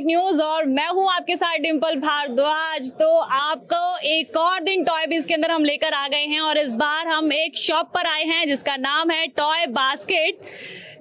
Tech news और मैं हूं आपके साथ डिंपल भारद्वाज। तो आपको एक और दिन टॉय बिज के अंदर हम लेकर आ गए हैं और इस बार हम एक शॉप पर आए हैं जिसका नाम है toy basket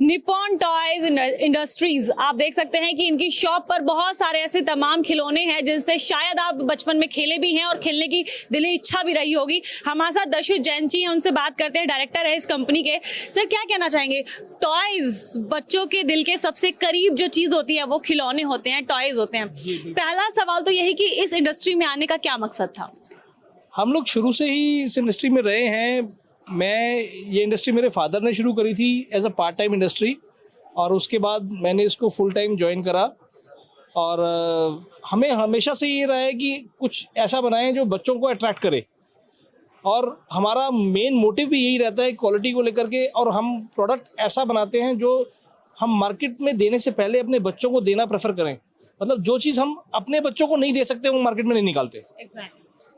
Nippon toys industries. आप देख सकते हैं कि इनकी शॉप पर बहुत सारे ऐसे तमाम खिलौने हैं जिनसे शायद आप बचपन में खेले भी हैं और खेलने की दिली इच्छा भी रही होगी। हमारे साथ दर्शित जैन जी हैं, उनसे बात करते हैं, डायरेक्टर है इस कंपनी के। सर, क्या कहना चाहेंगे? टॉयज बच्चों के दिल के सबसे करीब जो चीज होती है वो खिलौने होते हैं, टॉयज होते हैं। पहला सवाल तो यही कि इस इंडस्ट्री में आने का क्या मकसद था? हम लोग शुरू से ही इस इंडस्ट्री में रहे हैं। ये इंडस्ट्री मेरे फादर ने शुरू करी थी as a part time industry और उसके बाद मैंने इसको फुल टाइम ज्वाइन करा। और हमें हमेशा से ये रहा है कि कुछ ऐसा बनाएं जो बच्चों को अट्रैक्ट करे और हमारा मेन मोटिव भी यही रहता है क्वालिटी को लेकर के। और हम प्रोडक्ट ऐसा बनाते हैं जो हम मार्केट में देने से पहले अपने बच्चों को देना प्रेफर करें। मतलब जो चीज़ हम अपने बच्चों को नहीं दे सकते वो मार्केट में नहीं निकालते।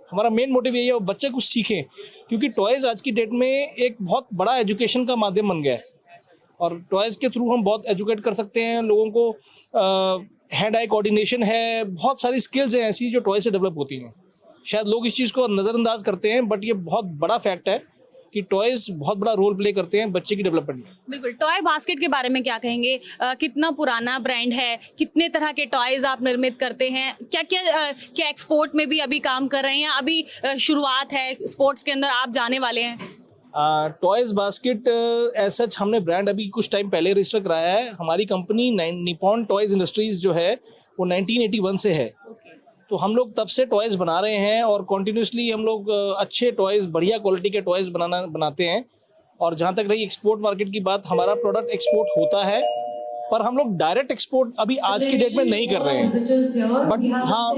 हमारा मेन मोटिव यही है बच्चे कुछ सीखें, क्योंकि टॉयज़ आज की डेट में एक बहुत बड़ा एजुकेशन का माध्यम बन गया है और टॉयज़ के थ्रू हम बहुत एजुकेट कर सकते हैं लोगों को। हैंड आई कोऑर्डिनेशन है, बहुत सारी स्किल्स हैं ऐसी जो टॉय से डेवलप होती हैं। शायद लोग इस चीज़ को नज़रअंदाज करते हैं, बट ये बहुत बड़ा फैक्ट है कि टॉयज़ बहुत बड़ा रोल प्ले करते हैं बच्चे की डेवलपमेंट में। बिल्कुल। टॉय बास्केट के बारे में क्या कहेंगे? कितना पुराना ब्रांड है? कितने तरह के टॉयज आप निर्मित करते हैं? क्या एक्सपोर्ट में भी अभी काम कर रहे हैं? अभी शुरुआत है, स्पोर्ट्स के अंदर आप जाने वाले हैं? टॉयज़ बास्केट एज सच हमने ब्रांड अभी कुछ टाइम पहले रजिस्टर कराया है। हमारी कंपनी निपॉन टॉयज़ इंडस्ट्रीज जो है वो 1981 से है। तो हम लोग तब से टॉयज़ बना रहे हैं और कॉन्टिन्यूसली हम लोग अच्छे टॉयज़, बढ़िया क्वालिटी के टॉयज़ बनाते हैं। और जहाँ तक रही एक्सपोर्ट मार्केट की बात, हमारा प्रोडक्ट एक्सपोर्ट होता है, पर हम लोग डायरेक्ट एक्सपोर्ट अभी आज की डेट में नहीं कर रहे हैं, बट हाँ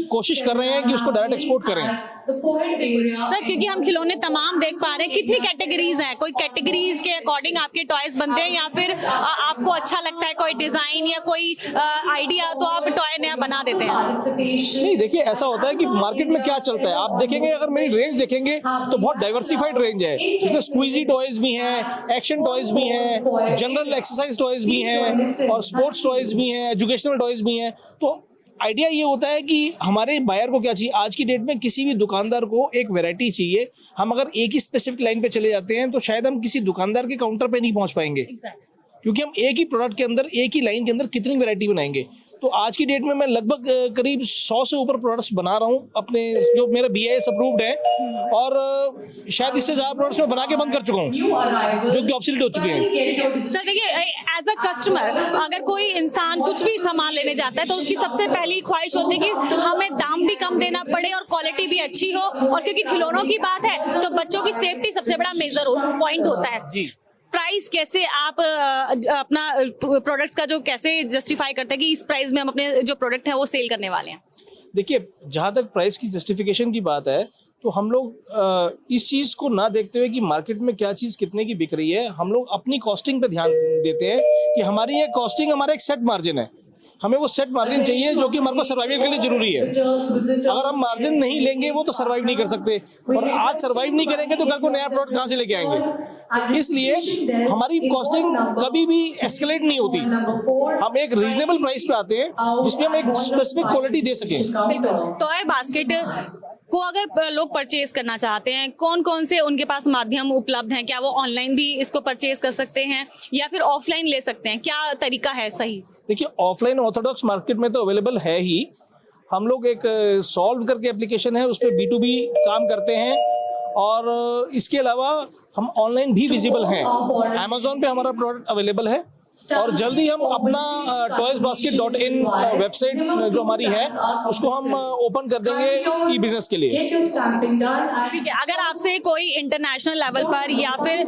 कोशिश कर रहे हैं कि उसको डायरेक्ट एक्सपोर्ट करें। सर, क्योंकि हम खिलौने तमाम देख पा रहे हैं, कितनी कैटेगरीज हैं? कोई कैटेगरीज के अकॉर्डिंग आपके टॉयज बनते हैं या फिर आपको अच्छा लगता है कोई डिजाइन या कोई आइडिया तो आप टॉय नया बना देते हैं? नहीं, देखिए ऐसा होता है कि मार्केट में क्या चलता है आप देखेंगे, अगर मेरी रेंज देखेंगे तो बहुत डाइवर्सिफाइड रेंज है। इसमें स्क्वीजी टॉयज भी हैं, एक्शन टॉयज भी हैं, जनरल एक्सरसाइज टॉयज भी हैं और स्पोर्ट्स टॉयज भी हैं, एजुकेशनल टॉयज भी हैं। तो आइडिया ये होता है कि हमारे बायर को क्या चाहिए। आज की डेट में किसी भी दुकानदार को एक वैरायटी चाहिए। हम अगर एक ही स्पेसिफिक लाइन पे चले जाते हैं तो शायद हम किसी दुकानदार के काउंटर पे नहीं पहुंच पाएंगे, क्योंकि हम एक ही प्रोडक्ट के अंदर, एक ही लाइन के अंदर कितनी वैरायटी बनाएंगे। तो आज की डेट में मैं लगभग करीब 100 से ऊपर प्रोडक्ट्स बना रहा हूँ अपने, जो मेरा BIS अप्रूव्ड है, और शायद इससे ज़्यादा प्रोडक्ट्स मैं बना के बंद कर चुका हूँ जो कि ऑब्सोलीट हो चुके हैं। सर देखिए, एज अ कस्टमर अगर कोई इंसान कुछ भी सामान लेने जाता है तो उसकी सबसे पहली ख्वाहिश होती है कि हमें दाम भी कम देना पड़े और क्वालिटी भी अच्छी हो, और क्योंकि खिलौनों की बात है तो बच्चों की सेफ्टी सबसे बड़ा मेजर पॉइंट होता है। प्राइस कैसे आप अपना प्रोडक्ट्स का जो कैसे जस्टिफाई करते हैं कि इस प्राइस में हम अपने जो प्रोडक्ट है वो सेल करने वाले हैं? देखिए, जहाँ तक प्राइस की जस्टिफिकेशन की बात है तो हम लोग इस चीज़ को ना देखते हुए कि मार्केट में क्या चीज़ कितने की बिक रही है, हम लोग अपनी कॉस्टिंग पे ध्यान देते हैं कि हमारी ये कॉस्टिंग, हमारा एक सेट मार्जिन है। हमें वो सेट मार्जिन चाहिए जो कि हमारे को सर्वाइवल के लिए जरूरी है। अगर हम मार्जिन नहीं लेंगे वो तो सर्वाइव नहीं कर सकते, और आज सर्वाइव नहीं करेंगे तो कल को नया प्रोडक्ट कहाँ से लेके आएंगे। इसलिए हमारी कॉस्टिंग कभी भी एस्केलेट नहीं होती। हम एक रीजनेबल प्राइस पे आते हैं जिसपे हम एक स्पेसिफिक क्वालिटी दे सकें। टॉय बास्केट को अगर लोग परचेज करना चाहते हैं, कौन कौन से उनके पास माध्यम उपलब्ध हैं? क्या वो ऑनलाइन भी इसको परचेज कर सकते हैं या फिर ऑफलाइन ले सकते हैं? क्या तरीका है सही? देखिए, ऑफलाइन ऑर्थोडॉक्स मार्केट में तो अवेलेबल है ही। हम लोग एक सॉल्व करके एप्लीकेशन है, उस पर B2B काम करते हैं, और इसके अलावा हम ऑनलाइन भी विजिबल हैं। Amazon पे हमारा प्रोडक्ट अवेलेबल है, और जल्दी हम अपना toysbasket.in वेबसाइट जो हमारी है उसको हम ओपन कर देंगे ई-बिजनेस के लिए। ठीक है। अगर आपसे कोई इंटरनेशनल लेवल पर या फिर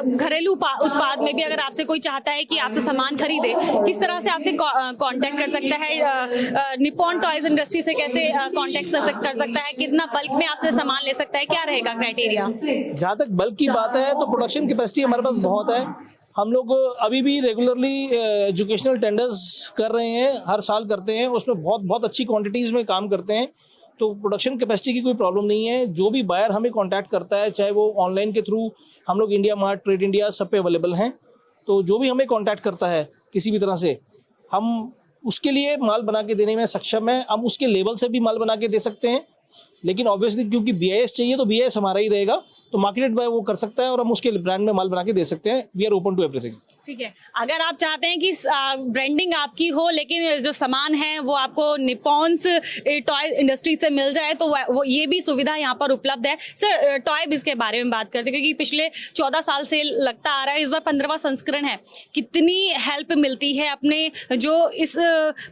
घरेलू उत्पाद में भी अगर आपसे कोई चाहता है कि आपसे सामान खरीदे, किस तरह से आपसे कांटेक्ट कर सकता है? निपॉन टॉयज इंडस्ट्री से कैसे कांटेक्ट कर सकता है? कितना बल्क में आपसे सामान ले सकता है? क्या रहेगा क्राइटेरिया? जहाँ तक बल्क की बात है तो प्रोडक्शन कैपेसिटी हमारे पास बहुत है। हम लोग अभी भी रेगुलरली एजुकेशनल टेंडर्स कर रहे हैं, हर साल करते हैं, उसमें बहुत अच्छी क्वांटिटीज़ में काम करते हैं। तो प्रोडक्शन कैपेसिटी की कोई प्रॉब्लम नहीं है। जो भी बायर हमें कांटेक्ट करता है, चाहे वो ऑनलाइन के थ्रू, हम लोग इंडिया मार्ट, ट्रेड इंडिया सब पे अवेलेबल हैं। तो जो भी हमें कांटेक्ट करता है किसी भी तरह से, हम उसके लिए माल बना के देने में सक्षम है। हम उसके लेवल से भी माल बना के दे सकते हैं, लेकिन ऑब्वियसली क्योंकि BIS चाहिए तो BIS हमारा ही रहेगा, तो मार्केटेड बाय वो कर सकता है और हम उसके ब्रांड में माल बना के दे सकते हैं। We are open to everything. ठीक है, अगर आप चाहते हैं कि ब्रांडिंग आपकी हो लेकिन जो सामान है वो आपको निपॉन्स टॉय इंडस्ट्री से मिल जाए तो वो ये भी सुविधा यहाँ पर उपलब्ध है। सर, टॉय बिज के बारे में बात करते हैं क्योंकि पिछले 14 साल से लगता आ रहा है, इस बार 15वां संस्करण है। कितनी हेल्प मिलती है अपने जो इस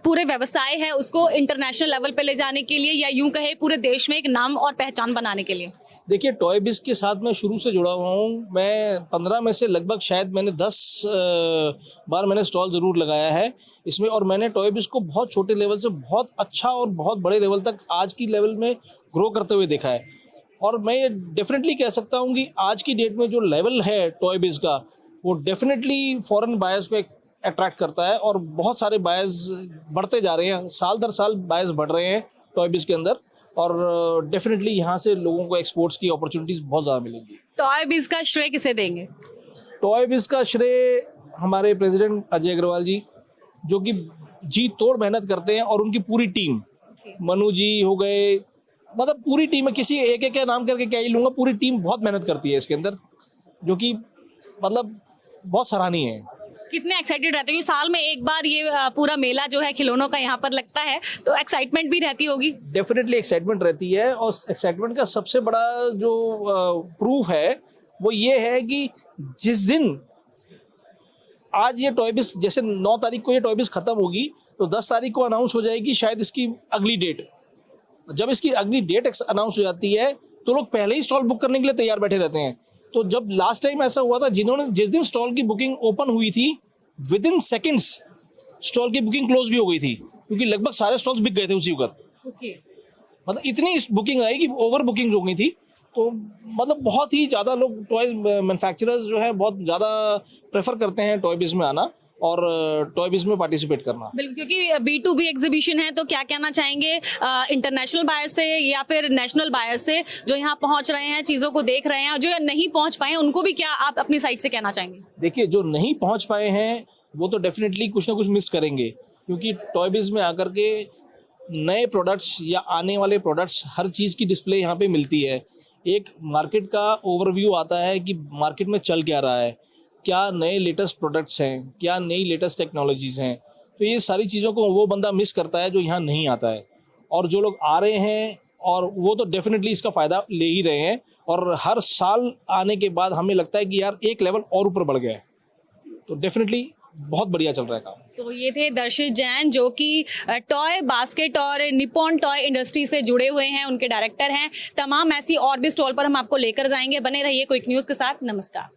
पूरे व्यवसाय है उसको इंटरनेशनल लेवल पे ले जाने के लिए, या यूं कहे पूरे देश में एक नाम और पहचान बनाने के लिए? देखिए, टॉय बिज के साथ मैं शुरू से जुड़ा हुआ हूँ। मैं 15 में से लगभग शायद मैंने 10 बार मैंने स्टॉल ज़रूर लगाया है इसमें, और मैंने टॉय बिज को बहुत छोटे लेवल से बहुत अच्छा और बहुत बड़े लेवल तक आज की लेवल में ग्रो करते हुए देखा है। और मैं ये डेफिनेटली कह सकता हूँ कि आज की डेट में जो लेवल है टॉय बिज का, वो डेफिनेटली फॉरेन बायर्स को अट्रैक्ट करता है और बहुत सारे बायर्स बढ़ते जा रहे हैं। साल दर साल बायर्स बढ़ रहे हैं टॉय बिज के अंदर, और डेफिनेटली यहाँ से लोगों को एक्सपोर्ट्स की अपॉर्चुनिटीज बहुत ज़्यादा मिलेंगी। टॉय बिज का श्रेय किसे देंगे? टॉय बिज का श्रेय हमारे प्रेसिडेंट अजय अग्रवाल जी, जो कि जी तोड़ मेहनत करते हैं, और उनकी पूरी टीम, मनु जी हो गए, मतलब पूरी टीम है। किसी एक एक का नाम करके क्या ही लूँगा, पूरी टीम बहुत मेहनत करती है इसके अंदर, जो कि मतलब बहुत सराहनीय है। कितने एक्साइटेड रहते हैं? साल में एक बार ये पूरा मेला जो है खिलौनों का यहाँ पर लगता है, तो एक्साइटमेंट भी रहती होगी? डेफिनेटली एक्साइटमेंट रहती है, और एक्साइटमेंट का सबसे बड़ा जो प्रूफ है वो ये है कि जिस दिन आज ये टॉय बिज, जैसे 9 तारीख को ये टॉय बिज खत्म होगी, तो 10 तारीख को अनाउंस हो जाएगी शायद इसकी अगली डेट। जब इसकी अगली डेट अनाउंस हो जाती है तो लोग पहले ही स्टॉल बुक करने के लिए तैयार बैठे रहते हैं। तो जब लास्ट टाइम ऐसा हुआ था, जिन्होंने जिस दिन स्टॉल की बुकिंग ओपन हुई थी, विद इन सेकेंड्स स्टॉल की बुकिंग क्लोज भी हो गई थी, क्योंकि लगभग सारे स्टॉल्स बिक गए थे उसी वक्त। मतलब इतनी बुकिंग आई कि ओवर बुकिंग हो गई थी। तो मतलब बहुत ही ज़्यादा लोग टॉय मैन्युफैक्चरर्स जो है बहुत ज़्यादा प्रेफर करते हैं टॉय बिज में आना और टॉय बिज में पार्टिसिपेट करना। बिल्कुल, क्योंकि B2B एग्जीबिशन है, तो क्या कहना चाहेंगे इंटरनेशनल बायर से या फिर नेशनल बायर से जो यहाँ पहुँच रहे हैं, चीज़ों को देख रहे हैं, और जो नहीं पहुँच पाए हैं उनको भी क्या आप अपनी साइड से कहना चाहेंगे? देखिए, जो नहीं पहुँच पाए हैं वो तो डेफिनेटली कुछ ना कुछ मिस करेंगे, क्योंकि टॉय बिज में आकर के नए प्रोडक्ट्स या आने वाले प्रोडक्ट्स, हर चीज़ की डिस्प्ले यहाँ पे मिलती है। एक मार्केट का ओवरव्यू आता है कि मार्केट में चल क्या रहा है, क्या नए लेटेस्ट प्रोडक्ट्स हैं, क्या नई लेटेस्ट टेक्नोलॉजीज़ हैं। तो ये सारी चीज़ों को वो बंदा मिस करता है जो यहाँ नहीं आता है, और जो लोग आ रहे हैं और वो तो डेफिनेटली इसका फ़ायदा ले ही रहे हैं, और हर साल आने के बाद हमें लगता है कि यार एक लेवल और ऊपर बढ़ गया है। तो डेफिनेटली बहुत बढ़िया चल रहा है काम। तो ये थे दर्शित जैन, जो कि टॉय बास्केट और निपॉन टॉय इंडस्ट्री से जुड़े हुए हैं, उनके डायरेक्टर हैं। तमाम ऐसी और भी स्टॉल पर हम आपको लेकर जाएंगे। बने रहिए क्विक न्यूज़ के साथ। नमस्कार।